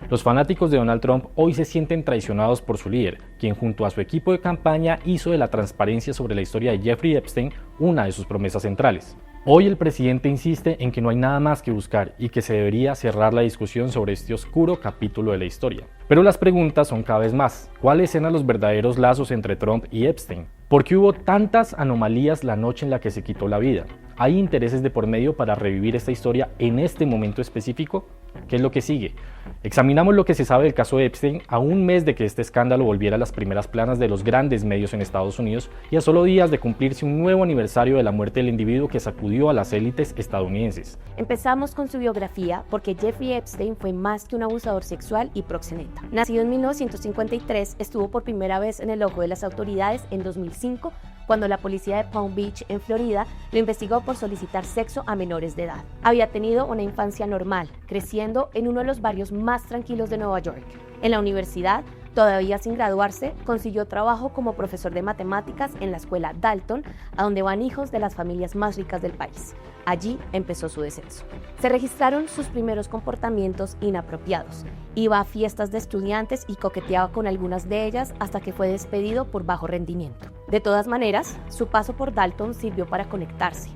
Los fanáticos de Donald Trump hoy se sienten traicionados por su líder, quien junto a su equipo de campaña hizo de la transparencia sobre la historia de Jeffrey Epstein una de sus promesas centrales. Hoy el presidente insiste en que no hay nada más que buscar y que se debería cerrar la discusión sobre este oscuro capítulo de la historia. Pero las preguntas son cada vez más. ¿Cuáles eran los verdaderos lazos entre Trump y Epstein? ¿Por qué hubo tantas anomalías la noche en la que se quitó la vida? ¿Hay intereses de por medio para revivir esta historia en este momento específico? ¿Qué es lo que sigue? Examinamos lo que se sabe del caso de Epstein a un mes de que este escándalo volviera a las primeras planas de los grandes medios en Estados Unidos y a solo días de cumplirse un nuevo aniversario de la muerte del individuo que sacudió a las élites estadounidenses. Empezamos con su biografía porque Jeffrey Epstein fue más que un abusador sexual y proxeneta. Nacido en 1953, estuvo por primera vez en el ojo de las autoridades en 2005, cuando la policía de Palm Beach, en Florida, lo investigó por solicitar sexo a menores de edad. Había tenido una infancia normal, creciendo en uno de los barrios más tranquilos de Nueva York. En la universidad, todavía sin graduarse, consiguió trabajo como profesor de matemáticas en la escuela Dalton, a donde van hijos de las familias más ricas del país. Allí empezó su descenso. Se registraron sus primeros comportamientos inapropiados. Iba a fiestas de estudiantes y coqueteaba con algunas de ellas hasta que fue despedido por bajo rendimiento. De todas maneras, su paso por Dalton sirvió para conectarse.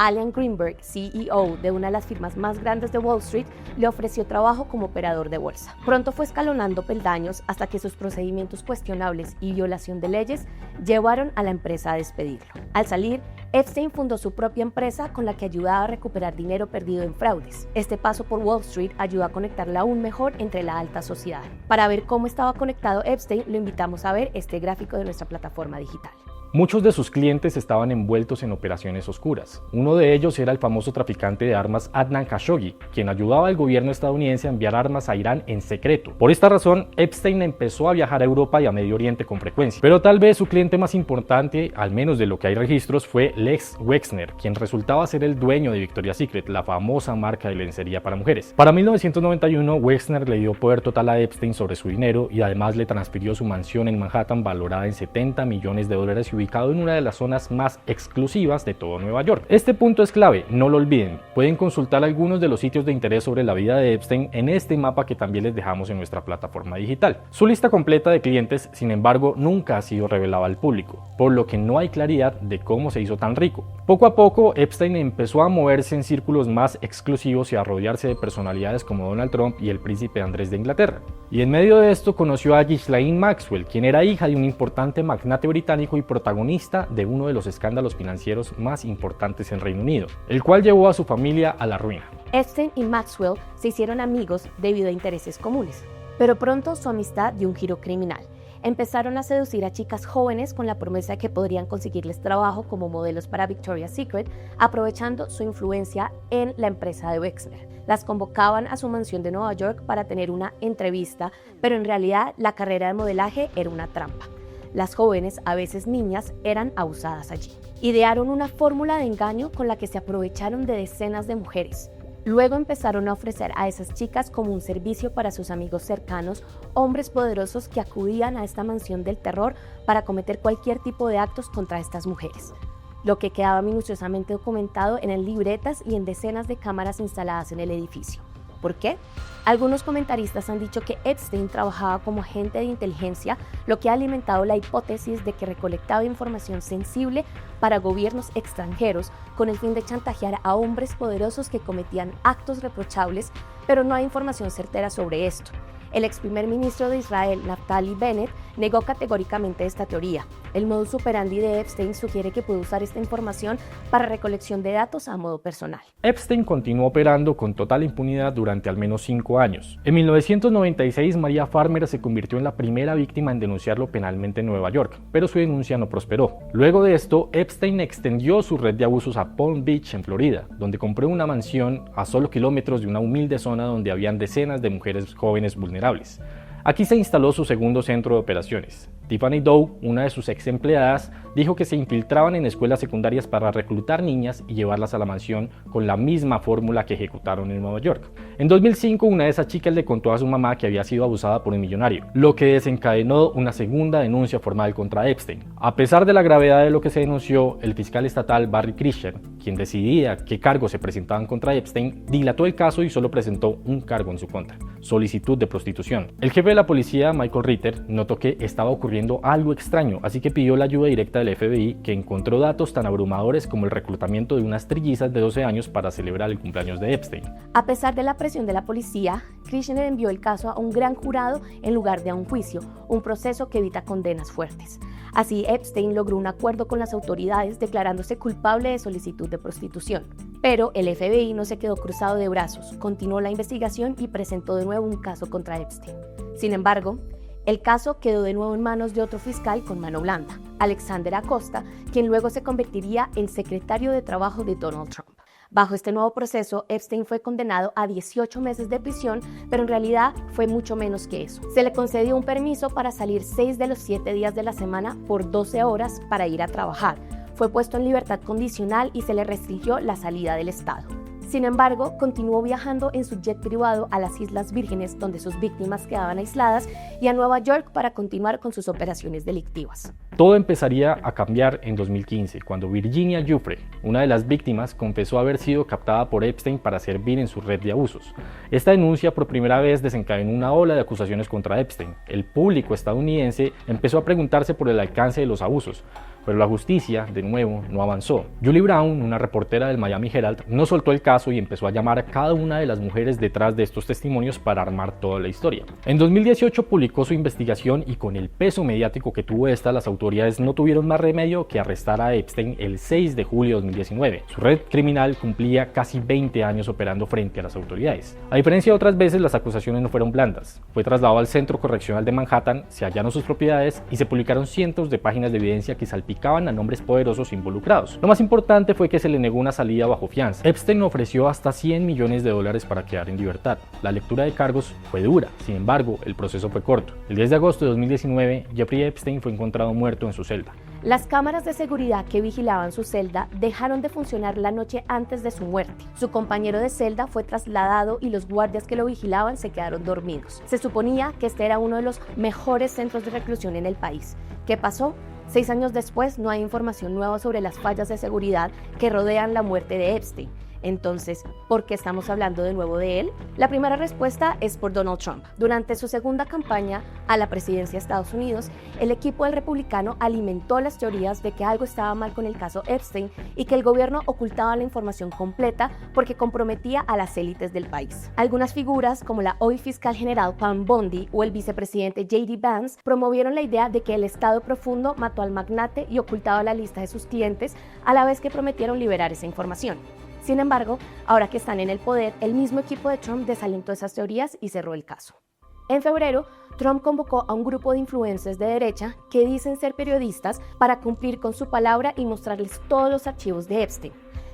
Alan Greenberg, CEO de una de las firmas más grandes de Wall Street, le ofreció trabajo como operador de bolsa. Pronto fue escalonando peldaños hasta que sus procedimientos cuestionables y violación de leyes llevaron a la empresa a despedirlo. Al salir, Epstein fundó su propia empresa con la que ayudaba a recuperar dinero perdido en fraudes. Este paso por Wall Street ayudó a conectarla aún mejor entre la alta sociedad. Para ver cómo estaba conectado Epstein, lo invitamos a ver este gráfico de nuestra plataforma digital. Muchos de sus clientes estaban envueltos en operaciones oscuras. Uno de ellos era el famoso traficante de armas Adnan Khashoggi, quien ayudaba al gobierno estadounidense a enviar armas a Irán en secreto. Por esta razón, Epstein empezó a viajar a Europa y a Medio Oriente con frecuencia. Pero tal vez su cliente más importante, al menos de lo que hay registros, fue Lex Wexner, quien resultaba ser el dueño de Victoria's Secret, la famosa marca de lencería para mujeres. Para 1991, Wexner le dio poder total a Epstein sobre su dinero y además le transfirió su mansión en Manhattan valorada en $70 millones y ubicado en una de las zonas más exclusivas de todo Nueva York. Este punto es clave, no lo olviden. Pueden consultar algunos de los sitios de interés sobre la vida de Epstein en este mapa que también les dejamos en nuestra plataforma digital. Su lista completa de clientes, sin embargo, nunca ha sido revelada al público, por lo que no hay claridad de cómo se hizo tan rico. Poco a poco, Epstein empezó a moverse en círculos más exclusivos y a rodearse de personalidades como Donald Trump y el príncipe Andrés de Inglaterra. Y en medio de esto conoció a Ghislaine Maxwell, quien era hija de un importante magnate británico y protagonista de uno de los escándalos financieros más importantes en Reino Unido, el cual llevó a su familia a la ruina. Epstein y Maxwell se hicieron amigos debido a intereses comunes, pero pronto su amistad dio un giro criminal. Empezaron a seducir a chicas jóvenes con la promesa de que podrían conseguirles trabajo como modelos para Victoria's Secret, aprovechando su influencia en la empresa de Wexner. Las convocaban a su mansión de Nueva York para tener una entrevista, pero en realidad la carrera de modelaje era una trampa. Las jóvenes, a veces niñas, eran abusadas allí. Idearon una fórmula de engaño con la que se aprovecharon de decenas de mujeres. Luego empezaron a ofrecer a esas chicas como un servicio para sus amigos cercanos, hombres poderosos que acudían a esta mansión del terror para cometer cualquier tipo de actos contra estas mujeres, lo que quedaba minuciosamente documentado en libretas y en decenas de cámaras instaladas en el edificio. ¿Por qué? Algunos comentaristas han dicho que Epstein trabajaba como agente de inteligencia, lo que ha alimentado la hipótesis de que recolectaba información sensible para gobiernos extranjeros con el fin de chantajear a hombres poderosos que cometían actos reprochables, pero no hay información certera sobre esto. El ex primer ministro de Israel, Naftali Bennett, negó categóricamente esta teoría. El modus operandi de Epstein sugiere que pudo usar esta información para recolección de datos a modo personal. Epstein continuó operando con total impunidad durante al menos 5 años. En 1996, Maria Farmer se convirtió en la primera víctima en denunciarlo penalmente en Nueva York, pero su denuncia no prosperó. Luego de esto, Epstein extendió su red de abusos a Palm Beach, en Florida, donde compró una mansión a solo kilómetros de una humilde zona donde habían decenas de mujeres jóvenes vulnerables. Aquí se instaló su segundo centro de operaciones. Tiffany Doe, una de sus ex empleadas, dijo que se infiltraban en escuelas secundarias para reclutar niñas y llevarlas a la mansión con la misma fórmula que ejecutaron en Nueva York. En 2005, una de esas chicas le contó a su mamá que había sido abusada por un millonario, lo que desencadenó una segunda denuncia formal contra Epstein. A pesar de la gravedad de lo que se denunció, el fiscal estatal Barry Krischer, quien decidía qué cargos se presentaban contra Epstein, dilató el caso y solo presentó un cargo en su contra. solicitud de prostitución. El jefe de la policía, Michael Ritter, notó que estaba ocurriendo algo extraño, así que pidió la ayuda directa del FBI, que encontró datos tan abrumadores como el reclutamiento de unas trillizas de 12 años para celebrar el cumpleaños de Epstein. A pesar de la presión de la policía, Kirchner envió el caso a un gran jurado en lugar de a un juicio, un proceso que evita condenas fuertes. Así, Epstein logró un acuerdo con las autoridades declarándose culpable de solicitud de prostitución. Pero el FBI no se quedó cruzado de brazos, continuó la investigación y presentó de nuevo un caso contra Epstein. Sin embargo, el caso quedó de nuevo en manos de otro fiscal con mano blanda, Alexander Acosta, quien luego se convertiría en secretario de Trabajo de Donald Trump. Bajo este nuevo proceso, Epstein fue condenado a 18 meses de prisión, pero en realidad fue mucho menos que eso. Se le concedió un permiso para salir 6 de los 7 días de la semana por 12 horas para ir a trabajar. Fue puesto en libertad condicional y se le restringió la salida del estado. Sin embargo, continuó viajando en su jet privado a las Islas Vírgenes, donde sus víctimas quedaban aisladas, y a Nueva York para continuar con sus operaciones delictivas. Todo empezaría a cambiar en 2015, cuando Virginia Giuffre, una de las víctimas, confesó haber sido captada por Epstein para servir en su red de abusos. Esta denuncia por primera vez desencadenó una ola de acusaciones contra Epstein. El público estadounidense empezó a preguntarse por el alcance de los abusos, pero la justicia, de nuevo, no avanzó. Julie Brown, una reportera del Miami Herald, no soltó el caso y empezó a llamar a cada una de las mujeres detrás de estos testimonios para armar toda la historia. En 2018 publicó su investigación y con el peso mediático que tuvo esta, las autoridades no tuvieron más remedio que arrestar a Epstein el 6 de julio de 2019. Su red criminal cumplía casi 20 años operando frente a las autoridades. A diferencia de otras veces, las acusaciones no fueron blandas. Fue trasladado al Centro Correccional de Manhattan, se hallaron sus propiedades y se publicaron cientos de páginas de evidencia que salpicaban a nombres poderosos involucrados. Lo más importante fue que se le negó una salida bajo fianza. Epstein ofreció hasta $100 millones para quedar en libertad. La lectura de cargos fue dura, sin embargo, el proceso fue corto. El 10 de agosto de 2019, Jeffrey Epstein fue encontrado muerto en su celda. Las cámaras de seguridad que vigilaban su celda dejaron de funcionar la noche antes de su muerte. Su compañero de celda fue trasladado y los guardias que lo vigilaban se quedaron dormidos. Se suponía que este era uno de los mejores centros de reclusión en el país. ¿Qué pasó? 6 años después no hay información nueva sobre las fallas de seguridad que rodean la muerte de Epstein. Entonces, ¿por qué estamos hablando de nuevo de él? La primera respuesta es por Donald Trump. Durante su segunda campaña a la presidencia de Estados Unidos, el equipo del republicano alimentó las teorías de que algo estaba mal con el caso Epstein y que el gobierno ocultaba la información completa porque comprometía a las élites del país. Algunas figuras, como la hoy fiscal general Pam Bondi o el vicepresidente J.D. Vance, promovieron la idea de que el Estado profundo mató al magnate y ocultaba la lista de sus clientes, a la vez que prometieron liberar esa información. Sin embargo, ahora que están en el poder, el mismo equipo de Trump desalentó esas teorías y cerró el caso. En febrero, Trump convocó a un grupo de influencers de derecha que dicen ser periodistas para cumplir con su palabra y mostrarles todos los archivos de Epstein.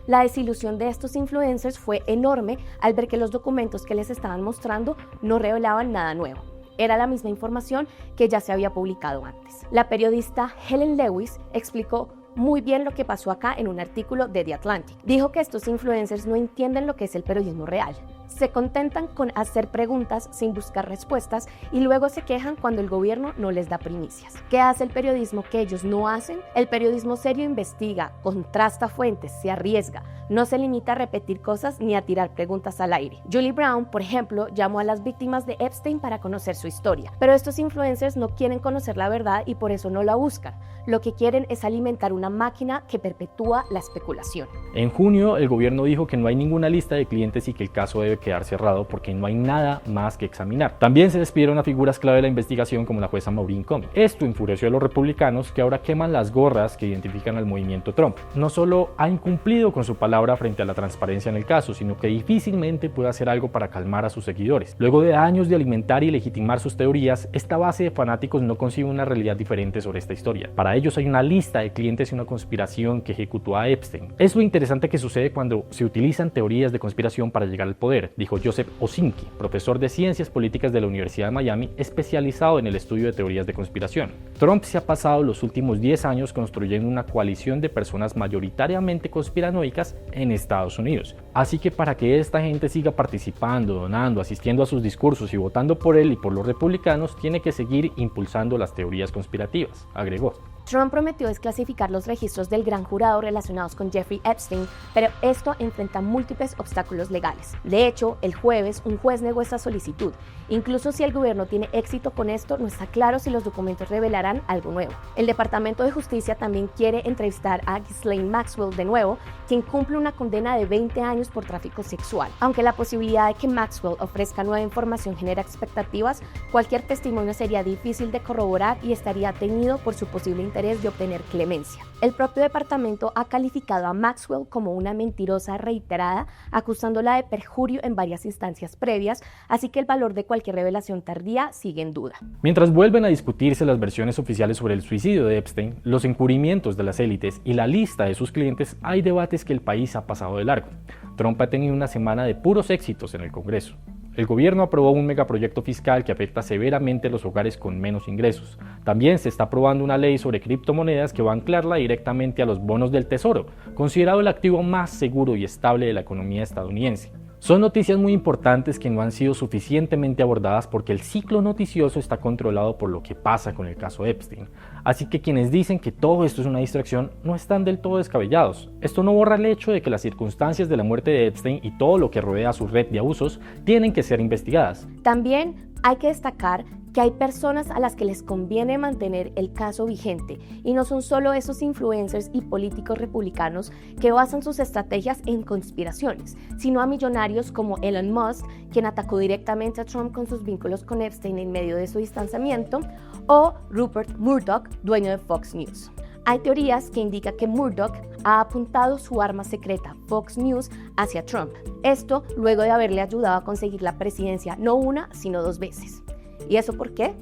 La desilusión de estos influencers fue enorme al ver que los documentos que les estaban mostrando no revelaban nada nuevo. Era la misma información que ya se había publicado antes. La periodista Helen Lewis explicó muy bien lo que pasó acá en un artículo de The Atlantic. Dijo que estos influencers no entienden lo que es el periodismo real. Se contentan con hacer preguntas sin buscar respuestas y luego se quejan cuando el gobierno no les da primicias. ¿Qué hace el periodismo que ellos no hacen? El periodismo serio investiga, contrasta fuentes, se arriesga, no se limita a repetir cosas ni a tirar preguntas al aire. Julie Brown, por ejemplo, llamó a las víctimas de Epstein para conocer su historia, pero estos influencers no quieren conocer la verdad y por eso no la buscan. Lo que quieren es alimentar una máquina que perpetúa la especulación. En junio, el gobierno dijo que no hay ninguna lista de clientes y que el caso debe quedar cerrado porque no hay nada más que examinar. También se despidieron a figuras clave de la investigación como la jueza Maureen Comey. Esto enfureció a los republicanos, que ahora queman las gorras que identifican al movimiento Trump. No solo ha incumplido con su palabra frente a la transparencia en el caso, sino que difícilmente puede hacer algo para calmar a sus seguidores. Luego de años de alimentar y legitimar sus teorías, esta base de fanáticos no concibe una realidad diferente sobre esta historia. Para ellos hay una lista de clientes y una conspiración que ejecutó a Epstein. Es lo interesante que sucede cuando se utilizan teorías de conspiración para llegar al poder, dijo Joseph Osinski, profesor de Ciencias Políticas de la Universidad de Miami, especializado en el estudio de teorías de conspiración. Trump se ha pasado los últimos 10 años construyendo una coalición de personas mayoritariamente conspiranoicas en Estados Unidos. Así que para que esta gente siga participando, donando, asistiendo a sus discursos y votando por él y por los republicanos, tiene que seguir impulsando las teorías conspirativas, agregó. Trump prometió desclasificar los registros del gran jurado relacionados con Jeffrey Epstein, pero esto enfrenta múltiples obstáculos legales. De hecho, el jueves un juez negó esta solicitud. Incluso si el gobierno tiene éxito con esto, no está claro si los documentos revelarán algo nuevo. El Departamento de Justicia también quiere entrevistar a Ghislaine Maxwell de nuevo, quien cumple una condena de 20 años por tráfico sexual. Aunque la posibilidad de que Maxwell ofrezca nueva información genera expectativas, cualquier testimonio sería difícil de corroborar y estaría teñido por su posible interés de obtener clemencia. El propio departamento ha calificado a Maxwell como una mentirosa reiterada, acusándola de perjurio en varias instancias previas, así que el valor de cualquier revelación tardía sigue en duda. Mientras vuelven a discutirse las versiones oficiales sobre el suicidio de Epstein, los encubrimientos de las élites y la lista de sus clientes, hay debates que el país ha pasado de largo. Trump ha tenido una semana de puros éxitos en el Congreso. El gobierno aprobó un megaproyecto fiscal que afecta severamente a los hogares con menos ingresos. También se está aprobando una ley sobre criptomonedas que va a anclarla directamente a los bonos del Tesoro, considerado el activo más seguro y estable de la economía estadounidense. Son noticias muy importantes que no han sido suficientemente abordadas porque el ciclo noticioso está controlado por lo que pasa con el caso Epstein. Así que quienes dicen que todo esto es una distracción no están del todo descabellados. Esto no borra el hecho de que las circunstancias de la muerte de Epstein y todo lo que rodea a su red de abusos tienen que ser investigadas. También hay que destacar que hay personas a las que les conviene mantener el caso vigente y no son solo esos influencers y políticos republicanos que basan sus estrategias en conspiraciones, sino a millonarios como Elon Musk, quien atacó directamente a Trump con sus vínculos con Epstein en medio de su distanciamiento, o Rupert Murdoch, dueño de Fox News. Hay teorías que indican que Murdoch ha apuntado su arma secreta, Fox News, hacia Trump. Esto luego de haberle ayudado a conseguir la presidencia no una, sino 2 veces. ¿Y eso por qué?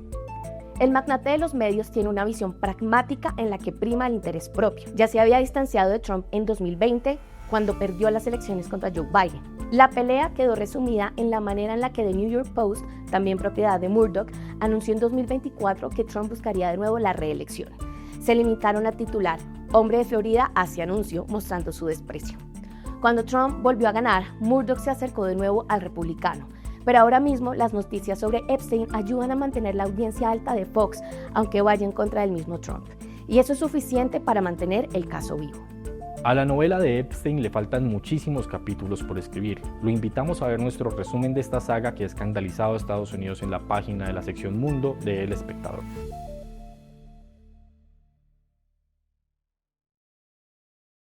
El magnate de los medios tiene una visión pragmática en la que prima el interés propio. Ya se había distanciado de Trump en 2020, cuando perdió las elecciones contra Joe Biden. La pelea quedó resumida en la manera en la que The New York Post, también propiedad de Murdoch, anunció en 2024 que Trump buscaría de nuevo la reelección. Se limitaron a titular "Hombre de Florida hace anuncio", mostrando su desprecio. Cuando Trump volvió a ganar, Murdoch se acercó de nuevo al republicano. Pero ahora mismo las noticias sobre Epstein ayudan a mantener la audiencia alta de Fox, aunque vaya en contra del mismo Trump. Y eso es suficiente para mantener el caso vivo. A la novela de Epstein le faltan muchísimos capítulos por escribir. Lo invitamos a ver nuestro resumen de esta saga que ha escandalizado a Estados Unidos en la página de la sección Mundo de El Espectador.